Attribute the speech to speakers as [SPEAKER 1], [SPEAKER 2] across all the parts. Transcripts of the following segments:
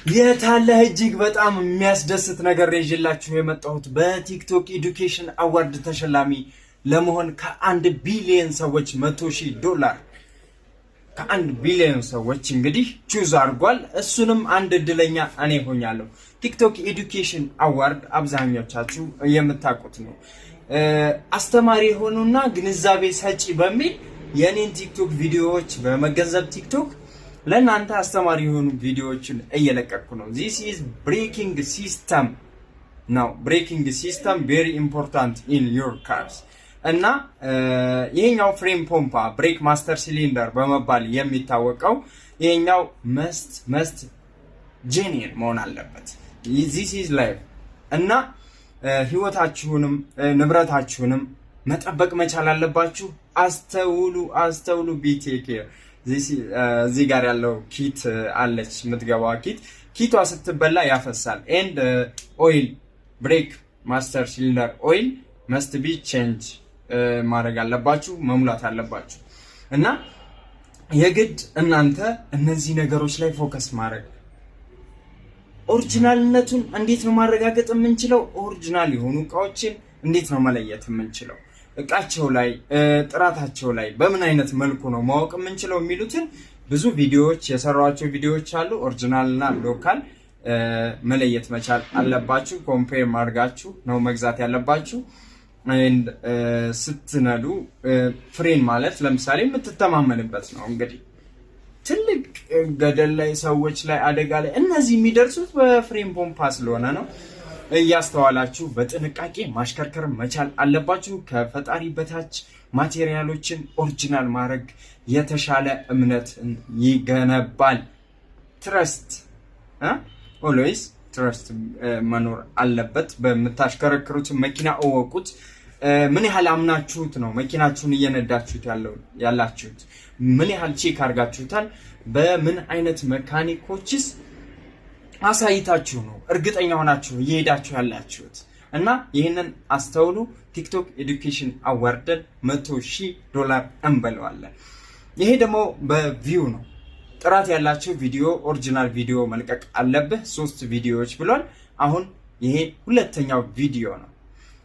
[SPEAKER 1] የታለ እጅግ በጣም የሚያስደስት ነገር ይዤላችሁ የመጣሁት በቲክቶክ ኤዱኬሽን አዋርድ ተሸላሚ ለመሆን ከ1 ቢሊዮን ሰዎች $100,000 ከ1 ቢሊዮን ሰዎች እንግዲህ ቹዝ አድርጓል። እሱንም አንድ እድለኛ እኔ ሆኛለሁ። ቲክቶክ ኤዱኬሽን አዋርድ አብዛኞቻችሁ የምታውቁት ነው። አስተማሪ የሆኑና ግንዛቤ ሰጪ በሚል የኔን ቲክቶክ ቪዲዮዎች በመገንዘብ ቲክቶክ ለእናንተ አስተማሪ የሆኑ ቪዲዮዎችን እየለቀቅኩ ነው። this is breaking system now breaking system very important in your cars እና ይሄኛው ፍሬም ፖምፓ ብሬክ ማስተር ሲሊንደር በመባል የሚታወቀው ይሄኛው መስት ጄኒየን መሆን አለበት። this is life እና ህይወታችሁንም ንብረታችሁንም መጠበቅ መቻል አለባችሁ። አስተውሉ be take care። እዚህ ጋር ያለው ኪት አለች የምትገባው ኪቷ ስትበላ ያፈሳል። ኤንድ ኦይል ብሬክ ማስተር ሲሊንደር ኦይል መስት ቢ ቼንጅ ማድረግ አለባችሁ፣ መሙላት አለባችሁ። እና የግድ እናንተ እነዚህ ነገሮች ላይ ፎከስ ማድረግ። ኦሪጂናልነቱን እንዴት ነው ማረጋገጥ የምንችለው? ኦሪጂናል የሆኑ እቃዎችን እንዴት ነው መለየት የምንችለው? እቃቸው ላይ ጥራታቸው ላይ በምን አይነት መልኩ ነው ማወቅ የምንችለው የሚሉትን ብዙ ቪዲዮዎች የሰራኋቸው ቪዲዮዎች አሉ። ኦሪጂናል እና ሎካል መለየት መቻል አለባችሁ። ኮምፔር ማድረጋችሁ ነው መግዛት ያለባችሁ። ስትነዱ ፍሬን ማለት ለምሳሌ የምትተማመንበት ነው። እንግዲህ ትልቅ ገደል ላይ ሰዎች ላይ አደጋ ላይ እነዚህ የሚደርሱት በፍሬን ፖምፓ ስለሆነ ነው። እያስተዋላችሁ በጥንቃቄ ማሽከርከር መቻል አለባችሁ። ከፈጣሪ በታች ማቴሪያሎችን ኦሪጂናል ማድረግ የተሻለ እምነት ይገነባል። ትረስት ኦልዌይስ ትረስት መኖር አለበት። በምታሽከረክሩት መኪና እወቁት። ምን ያህል አምናችሁት ነው መኪናችሁን እየነዳችሁት ያላችሁት? ምን ያህል ቼክ አድርጋችሁታል? በምን አይነት መካኒኮችስ አሳይታችሁ ነው እርግጠኛ ሆናችሁ እየሄዳችሁ ያላችሁት? እና ይህንን አስተውሉ። ቲክቶክ ኤዱኬሽን አዋርደን $100,000 እንበለዋለን። ይሄ ደግሞ በቪው ነው። ጥራት ያላችሁ ቪዲዮ ኦሪጂናል ቪዲዮ መልቀቅ አለብህ። 3 ቪዲዮዎች ብሏል። አሁን ይሄ ሁለተኛው ቪዲዮ ነው።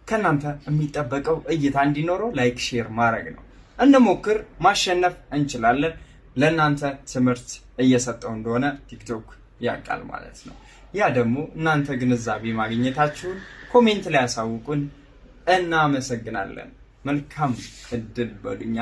[SPEAKER 1] ከናንተ የሚጠበቀው እይታ እንዲኖረው ላይክ ሼር ማድረግ ነው። እንሞክር፣ ማሸነፍ እንችላለን። ለእናንተ ትምህርት እየሰጠው እንደሆነ ቲክቶክ ያውቃል ማለት ነው። ያ ደግሞ እናንተ ግንዛቤ ማግኘታችሁን ኮሜንት ላይ ያሳውቁን። እናመሰግናለን። መልካም እድል በሉኛ።